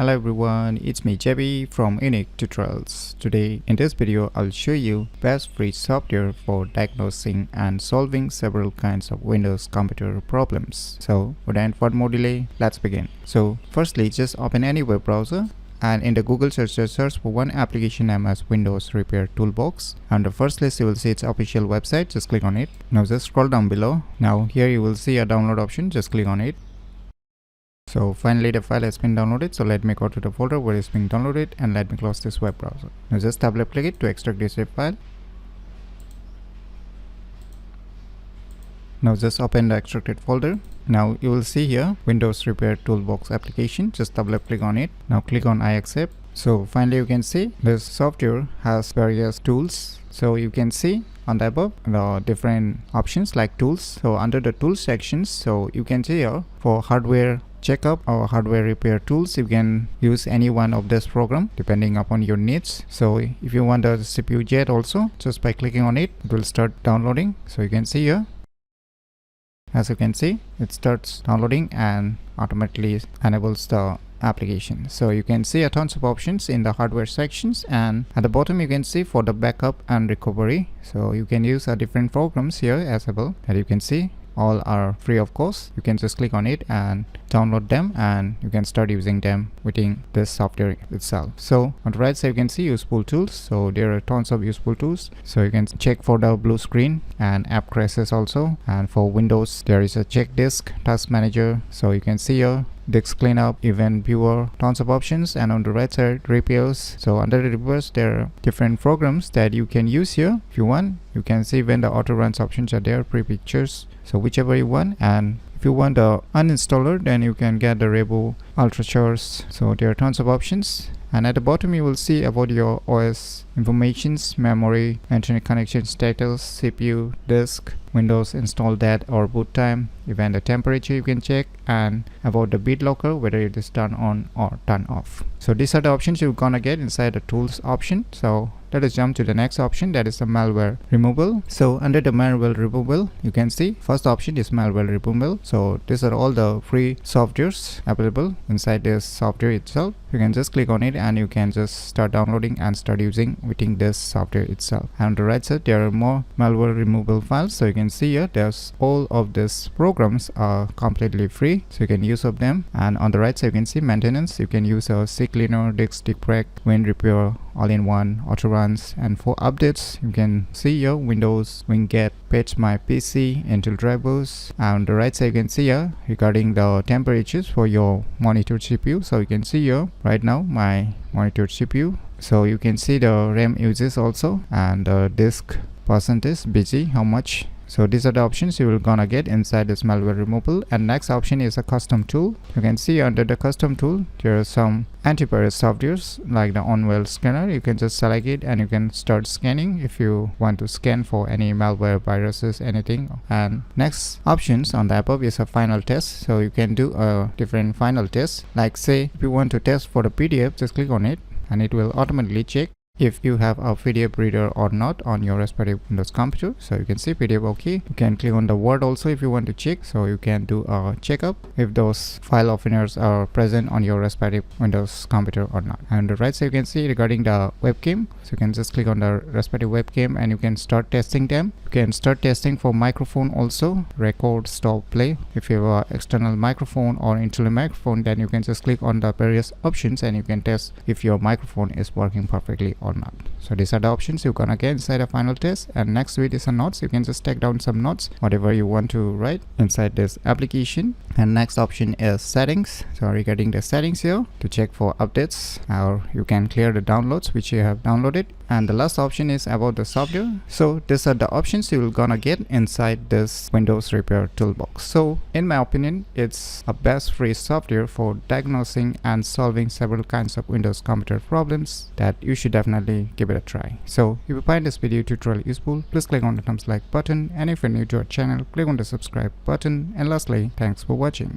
Hello everyone, it's me JB from UniqueTutorials. Today in this video I'll show you best free software for diagnosing and solving several kinds of Windows computer problems. So without further more delay, let's begin. So firstly, just open any web browser and in the Google search, just search for one application named as Windows Repair Toolbox. On the first list you will see its official website. Just click on it. Now just scroll down below. Now here you will see a download option. Just click on it. So finally the file has been downloaded, so let me go to the folder where it's being downloaded and let me close this web browser. Now just double click it to extract this zip file. Now just open the extracted folder. Now you will see here Windows Repair Toolbox application. Just double click on it. Now click on I accept. So finally you can see this software has various tools. So you can see on the above the different options like tools. So under the tools sections, so you can see here for hardware checkup or hardware repair tools, you can use any one of this program depending upon your needs. So if you want the CPU jet also, just by clicking on it, it will start downloading. So you can see here, as you can see, it starts downloading and automatically enables the application. So you can see a tons of options in the hardware sections, and at the bottom you can see for the backup and recovery. So you can use different programs here as well that you can see. All are free of course. You can just click on it and download them, and you can start using them within this software itself. So on the right side you can see useful tools. So there are tons of useful tools. So you can check for the blue screen and app crashes also. And for Windows there is a check disk, task manager. So you can see here disk cleanup, event viewer, tons of options. And on the right side, repairs. So under the repairs there are different programs that you can use here. If you want, you can see when the auto runs options are there, pre-pictures, so whichever you want. And if you want the uninstaller, then you can get the Revo Ultra Charge. So there are tons of options. And at the bottom you will see about your OS informations, memory, internet connection status, CPU, disk, Windows install date or boot time, even the temperature you can check, and about the BitLocker, whether it is turned on or turned off. So these are the options you're gonna get inside the tools option. So let us jump to the next option, that is the malware removal. So under the malware removal, you can see first option is malware removal. So these are all the free softwares available inside this software itself. You can just click on it and you can just start downloading and start using within this software itself. And on the right side there are more malware removal files. So you can see here there's all of these programs are completely free, so you can use of them. And on the right side you can see maintenance. You can use a CCleaner, disk break, Win Repair, all-in-one, auto runs. And for updates you can see here Windows, WinGet, Patch My PC, Intel drivers. And on the right side you can see here regarding the temperatures for your monitor CPU. So you can see here right now my monitor CPU. So you can see the RAM uses also, and the disk percentage busy, how much. So these are the options you will gonna get inside this malware removal. And next option is a custom tool. You can see under the custom tool there are some antivirus softwares like the OnWell scanner. You can just select it and you can start scanning if you want to scan for any malware, viruses, anything. And next options on the above is a final test. So you can do a different final test, like say if you want to test for the PDF, just click on it and it will automatically check if you have a PDF reader or not on your respective Windows computer. So you can see PDF okay. You can click on the Word also if you want to check. So you can do a checkup if those file openers are present on your respective Windows computer or not. And on the right side you can see regarding the webcam. So you can just click on the respective webcam and you can start testing them. You can start testing for microphone also, record, stop, play. If you have an external microphone or internal microphone, then you can just click on the various options and you can test if your microphone is working perfectly or not. So these are the options you're gonna get inside a final test. And next to it is a notes. You can just take down some notes, whatever you want to write inside this application. And next option is settings. So regarding the settings here, to check for updates, or you can clear the downloads which you have downloaded. And the last option is about the software. So these are the options you will gonna get inside this Windows Repair Toolbox. So in my opinion, it's a best free software for diagnosing and solving several kinds of Windows computer problems that you should definitely give it a try. So if you find this video tutorial useful, please click on the thumbs like button, and if you're new to our channel, click on the subscribe button. And lastly, thanks for watching.